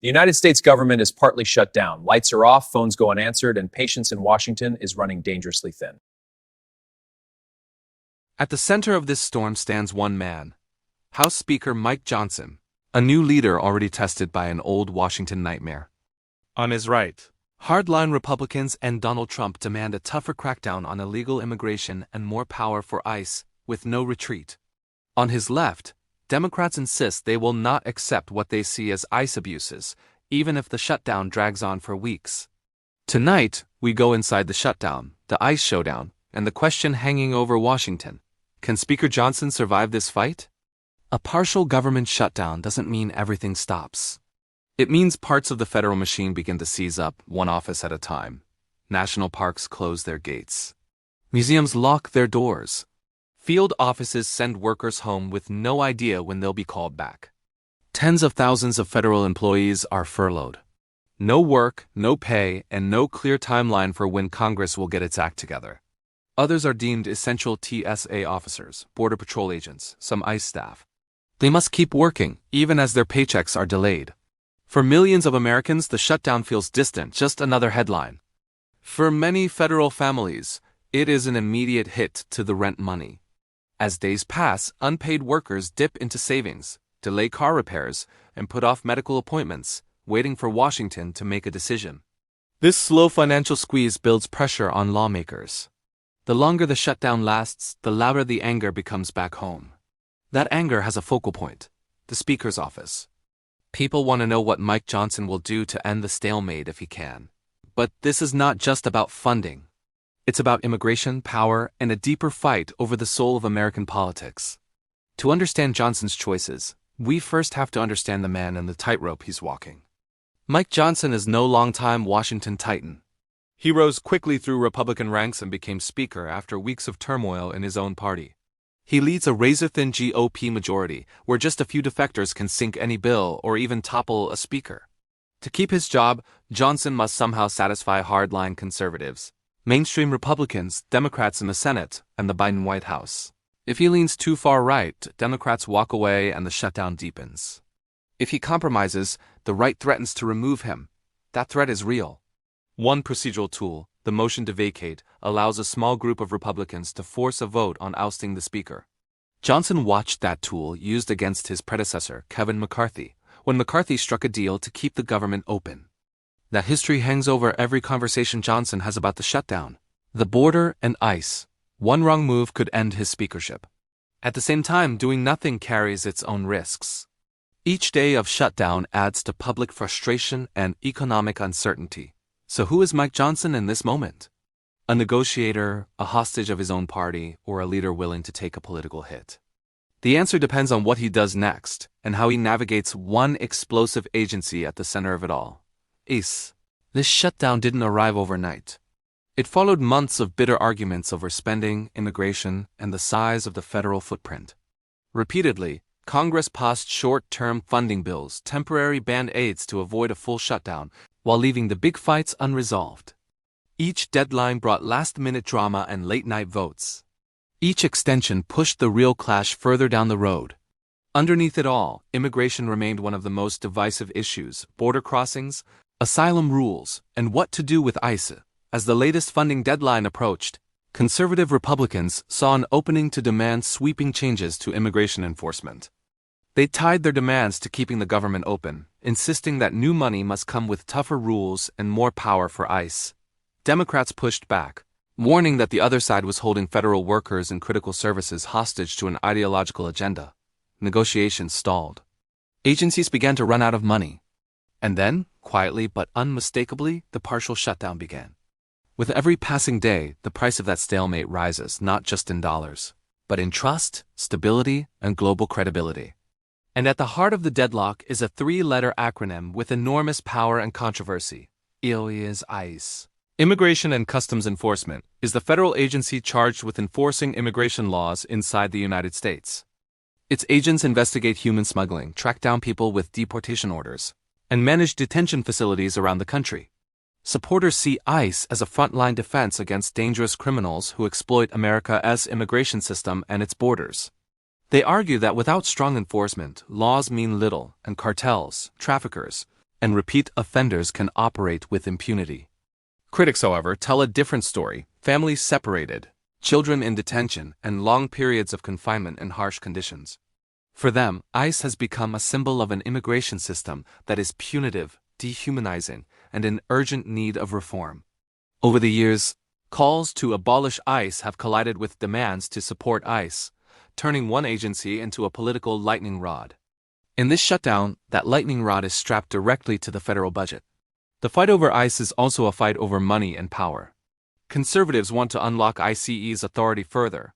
The United States government is partly shut down. Lights are off, phones go unanswered, and patience in Washington is running dangerously thin. At the center of this storm stands one man, House Speaker Mike Johnson, a new leader already tested by an old Washington nightmare. On his right, hardline Republicans and Donald Trump demand a tougher crackdown on illegal immigration and more power for ICE, with no retreat. On his left, Democrats insist they will not accept what they see as ICE abuses, even if the shutdown drags on for weeks. Tonight, we go inside the shutdown, the ICE showdown, and the question hanging over Washington: can Speaker Johnson survive this fight? A partial government shutdown doesn't mean everything stops. It means parts of the federal machine begin to seize up, one office at a time. National parks close their gates. Museums lock their doors. Field offices send workers home with no idea when they'll be called back. Tens of thousands of federal employees are furloughed. No work, no pay, and no clear timeline for when Congress will get its act together. Others are deemed essential TSA officers, Border Patrol agents, some ICE staff. They must keep working, even as their paychecks are delayed. For millions of Americans, the shutdown feels distant, just another headline. For many federal families, it is an immediate hit to the rent money. As days pass, unpaid workers dip into savings, delay car repairs, and put off medical appointments, waiting for Washington to make a decision. This slow financial squeeze builds pressure on lawmakers. The longer the shutdown lasts, the louder the anger becomes back home. That anger has a focal point: the Speaker's office. People want to know what Mike Johnson will do to end the stalemate if he can. But this is not just about funding. It's about immigration, power, and a deeper fight over the soul of American politics. To understand Johnson's choices, we first have to understand the man and the tightrope he's walking. Mike Johnson is no long-time Washington Titan. He rose quickly through Republican ranks and became Speaker after weeks of turmoil in his own party. He leads a razor-thin GOP majority where just a few defectors can sink any bill or even topple a speaker. To keep his job, Johnson must somehow satisfy hardline conservatives, mainstream Republicans, Democrats in the Senate, and the Biden White House. If he leans too far right, Democrats walk away and the shutdown deepens. If he compromises, the right threatens to remove him. That threat is real. One procedural tool, the motion to vacate, allows a small group of Republicans to force a vote on ousting the Speaker. Johnson watched that tool used against his predecessor, Kevin McCarthy, when McCarthy struck a deal to keep the government open. That history hangs over every conversation Johnson has about the shutdown, the border, and ICE. One wrong move could end his speakership. At the same time, doing nothing carries its own risks. Each day of shutdown adds to public frustration and economic uncertainty. So who is Mike Johnson in this moment? A negotiator, a hostage of his own party, or a leader willing to take a political hit? The answer depends on what he does next and how he navigates one explosive agency at the center of it all: ICE. This shutdown didn't arrive overnight. It followed months of bitter arguments over spending, immigration, and the size of the federal footprint. Repeatedly, Congress passed short-term funding bills, temporary band-aids to avoid a full shutdown, while leaving the big fights unresolved. Each deadline brought last-minute drama and late-night votes. Each extension pushed the real clash further down the road. Underneath it all, immigration remained one of the most divisive issues: border crossings, asylum rules, and what to do with ICE. As the latest funding deadline approached, conservative Republicans saw an opening to demand sweeping changes to immigration enforcement. They tied their demands to keeping the government open, insisting that new money must come with tougher rules and more power for ICE. Democrats pushed back, warning that the other side was holding federal workers and critical services hostage to an ideological agenda. Negotiations stalled. Agencies began to run out of money. And then, quietly but unmistakably, the partial shutdown began. With every passing day, the price of that stalemate rises, not just in dollars, but in trust, stability, and global credibility. And at the heart of the deadlock is a three-letter acronym with enormous power and controversy. ICE. Immigration and Customs Enforcement is the federal agency charged with enforcing immigration laws inside the United States. Its agents investigate human smuggling, track down people with deportation orders, and manage detention facilities around the country. Supporters see ICE as a frontline defense against dangerous criminals who exploit America's immigration system and its borders. They argue that without strong enforcement, laws mean little, and cartels, traffickers, and repeat offenders can operate with impunity. Critics, however, tell a different story: families separated, children in detention, and long periods of confinement in harsh conditions. For them, ICE has become a symbol of an immigration system that is punitive, dehumanizing, and in urgent need of reform. Over the years, calls to abolish ICE have collided with demands to support ICE, turning one agency into a political lightning rod. In this shutdown, that lightning rod is strapped directly to the federal budget. The fight over ICE is also a fight over money and power. Conservatives want to unlock ICE's authority further.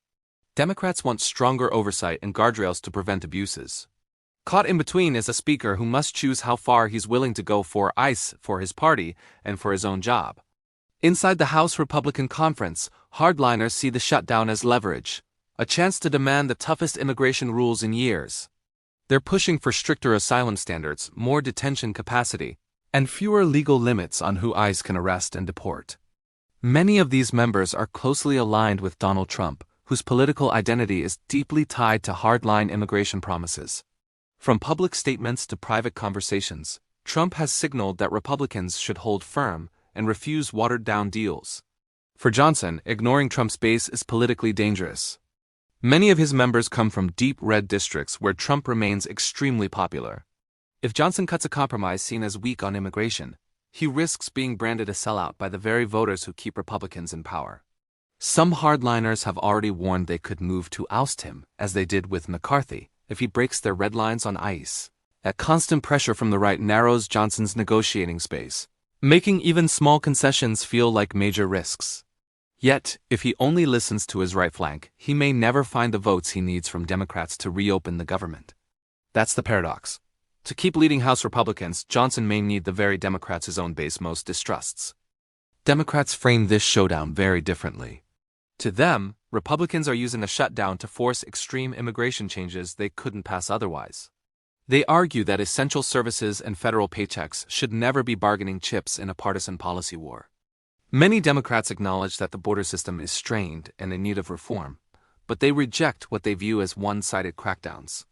Democrats want stronger oversight and guardrails to prevent abuses. Caught in between is a speaker who must choose how far he's willing to go for ICE, for his party, and for his own job. Inside the House Republican Conference, hardliners see the shutdown as leverage, a chance to demand the toughest immigration rules in years. They're pushing for stricter asylum standards, more detention capacity, and fewer legal limits on who ICE can arrest and deport. Many of these members are closely aligned with Donald Trump, whose political identity is deeply tied to hardline immigration promises. From public statements to private conversations, Trump has signaled that Republicans should hold firm and refuse watered-down deals. For Johnson, ignoring Trump's base is politically dangerous. Many of his members come from deep red districts where Trump remains extremely popular. If Johnson cuts a compromise seen as weak on immigration, he risks being branded a sellout by the very voters who keep Republicans in power. Some hardliners have already warned they could move to oust him, as they did with McCarthy, if he breaks their red lines on ICE. That constant pressure from the right narrows Johnson's negotiating space, making even small concessions feel like major risks. Yet, if he only listens to his right flank, he may never find the votes he needs from Democrats to reopen the government. That's the paradox. To keep leading House Republicans, Johnson may need the very Democrats his own base most distrusts. Democrats frame this showdown very differently. To them, Republicans are using a shutdown to force extreme immigration changes they couldn't pass otherwise. They argue that essential services and federal paychecks should never be bargaining chips in a partisan policy war. Many Democrats acknowledge that the border system is strained and in need of reform, but they reject what they view as one-sided crackdowns.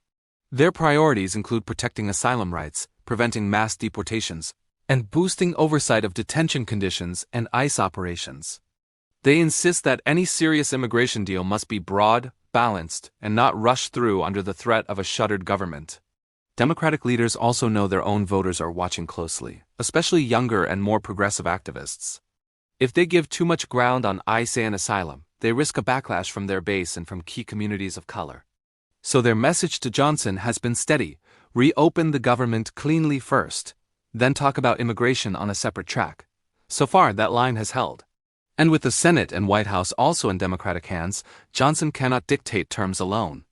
Their priorities include protecting asylum rights, preventing mass deportations, and boosting oversight of detention conditions and ICE operations. They insist that any serious immigration deal must be broad, balanced, and not rushed through under the threat of a shuttered government. Democratic leaders also know their own voters are watching closely, especially younger and more progressive activists. If they give too much ground on ICE and asylum, they risk a backlash from their base and from key communities of color. So their message to Johnson has been steady: reopen the government cleanly first, then talk about immigration on a separate track. So far, that line has held. And with the Senate and White House also in Democratic hands, Johnson cannot dictate terms alone.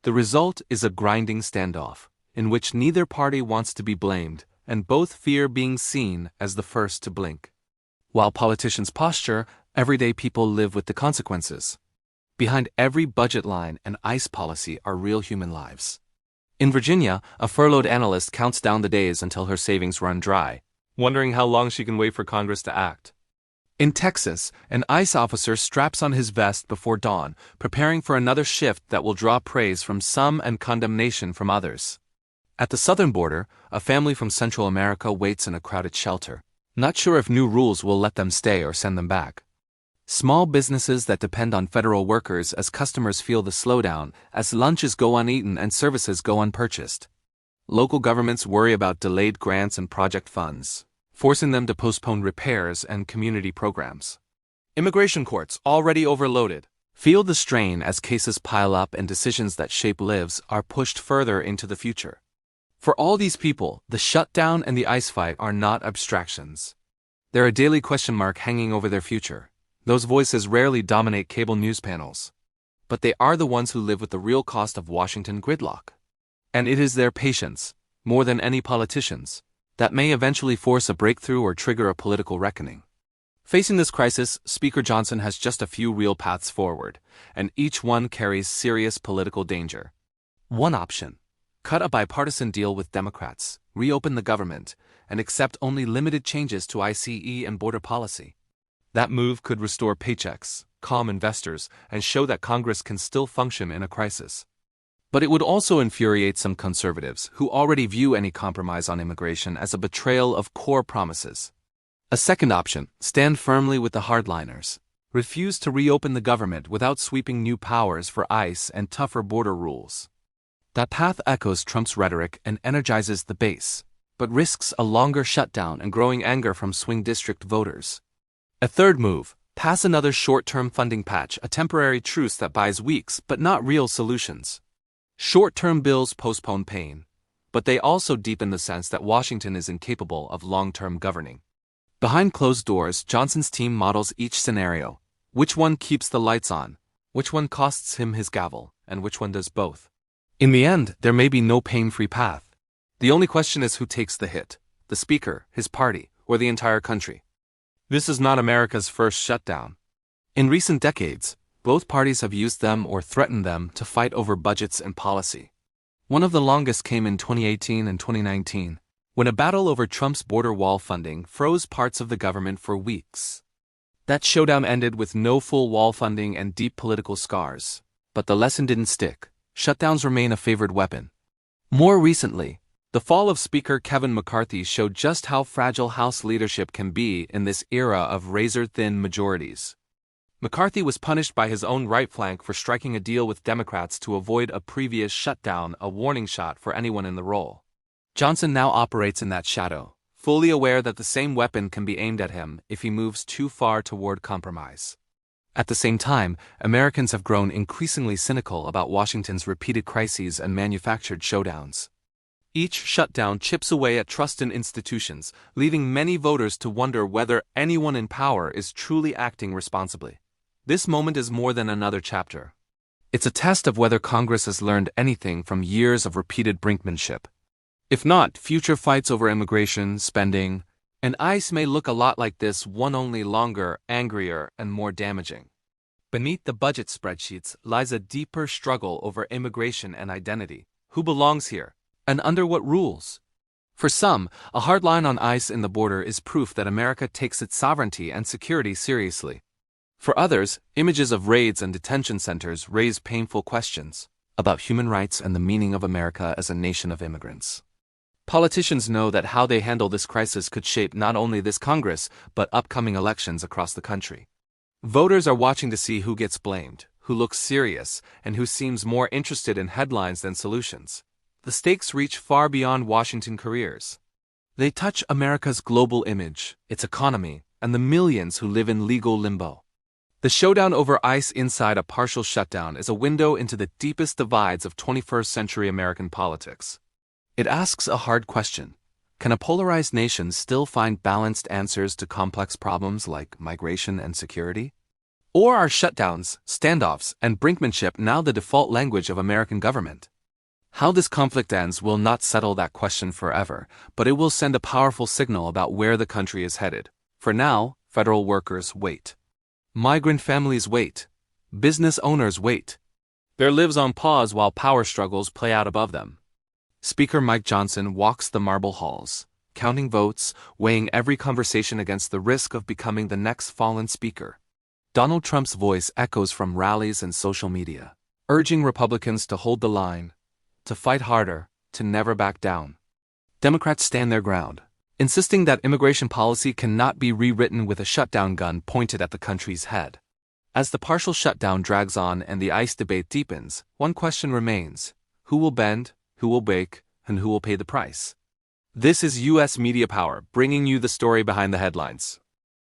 The result is a grinding standoff, in which neither party wants to be blamed, and both fear being seen as the first to blink. While politicians posture, everyday people live with the consequences. Behind every budget line and ICE policy are real human lives. In Virginia, a furloughed analyst counts down the days until her savings run dry, wondering how long she can wait for Congress to act. In Texas, an ICE officer straps on his vest before dawn, preparing for another shift that will draw praise from some and condemnation from others. At the southern border, a family from Central America waits in a crowded shelter, not sure if new rules will let them stay or send them back. Small businesses that depend on federal workers as customers feel the slowdown as lunches go uneaten and services go unpurchased. Local governments worry about delayed grants and project funds, forcing them to postpone repairs and community programs. Immigration courts, already overloaded, feel the strain as cases pile up and decisions that shape lives are pushed further into the future. For all these people, the shutdown and the ICE fight are not abstractions. They're a daily question mark hanging over their future. Those voices rarely dominate cable news panels, but they are the ones who live with the real cost of Washington gridlock. And it is their patience, more than any politicians, that may eventually force a breakthrough or trigger a political reckoning. Facing this crisis, Speaker Johnson has just a few real paths forward, and each one carries serious political danger. One option: cut a bipartisan deal with Democrats, reopen the government, and accept only limited changes to ICE and border policy. That move could restore paychecks, calm investors, and show that Congress can still function in a crisis. But it would also infuriate some conservatives who already view any compromise on immigration as a betrayal of core promises. A second option, stand firmly with the hardliners. Refuse to reopen the government without sweeping new powers for ICE and tougher border rules. That path echoes Trump's rhetoric and energizes the base, but risks a longer shutdown and growing anger from swing district voters. A third move, pass another short-term funding patch, a temporary truce that buys weeks but not real solutions. Short-term bills postpone pain, but they also deepen the sense that Washington is incapable of long-term governing. Behind closed doors, Johnson's team models each scenario. Which one keeps the lights on? Which one costs him his gavel? And which one does both? In the end, there may be no pain-free path. The only question is who takes the hit, the speaker, his party, or the entire country. This is not America's first shutdown. In recent decades, both parties have used them or threatened them to fight over budgets and policy. One of the longest came in 2018 and 2019, when a battle over Trump's border wall funding froze parts of the government for weeks. That showdown ended with no full wall funding and deep political scars. But the lesson didn't stick. Shutdowns remain a favored weapon. More recently, the fall of Speaker Kevin McCarthy showed just how fragile House leadership can be in this era of razor-thin majorities. McCarthy was punished by his own right flank for striking a deal with Democrats to avoid a previous shutdown, a warning shot for anyone in the role. Johnson now operates in that shadow, fully aware that the same weapon can be aimed at him if he moves too far toward compromise. At the same time, Americans have grown increasingly cynical about Washington's repeated crises and manufactured showdowns. Each shutdown chips away at trust in institutions, leaving many voters to wonder whether anyone in power is truly acting responsibly. This moment is more than another chapter. It's a test of whether Congress has learned anything from years of repeated brinkmanship. If not, future fights over immigration, spending, and ICE may look a lot like this one, only longer, angrier, and more damaging. Beneath the budget spreadsheets lies a deeper struggle over immigration and identity. Who belongs here, and under what rules? For some, a hard line on ICE in the border is proof that America takes its sovereignty and security seriously. For others, images of raids and detention centers raise painful questions about human rights and the meaning of America as a nation of immigrants. Politicians know that how they handle this crisis could shape not only this Congress, but upcoming elections across the country. Voters are watching to see who gets blamed, who looks serious, and who seems more interested in headlines than solutions. The stakes reach far beyond Washington careers. They touch America's global image, its economy, and the millions who live in legal limbo. The showdown over ICE inside a partial shutdown is a window into the deepest divides of 21st century American politics. It asks a hard question. Can a polarized nation still find balanced answers to complex problems like migration and security? Or are shutdowns, standoffs, and brinkmanship now the default language of American government? How this conflict ends will not settle that question forever, but it will send a powerful signal about where the country is headed. For now, federal workers wait. Migrant families wait. Business owners wait. Their lives on pause while power struggles play out above them. Speaker Mike Johnson walks the marble halls, counting votes, weighing every conversation against the risk of becoming the next fallen speaker. Donald Trump's voice echoes from rallies and social media, urging Republicans to hold the line, to fight harder, to never back down. Democrats stand their ground, insisting that immigration policy cannot be rewritten with a shutdown gun pointed at the country's head. As the partial shutdown drags on and the ICE debate deepens, one question remains: who will bend, who will break, and who will pay the price? This is U.S. Media Power, bringing you the story behind the headlines.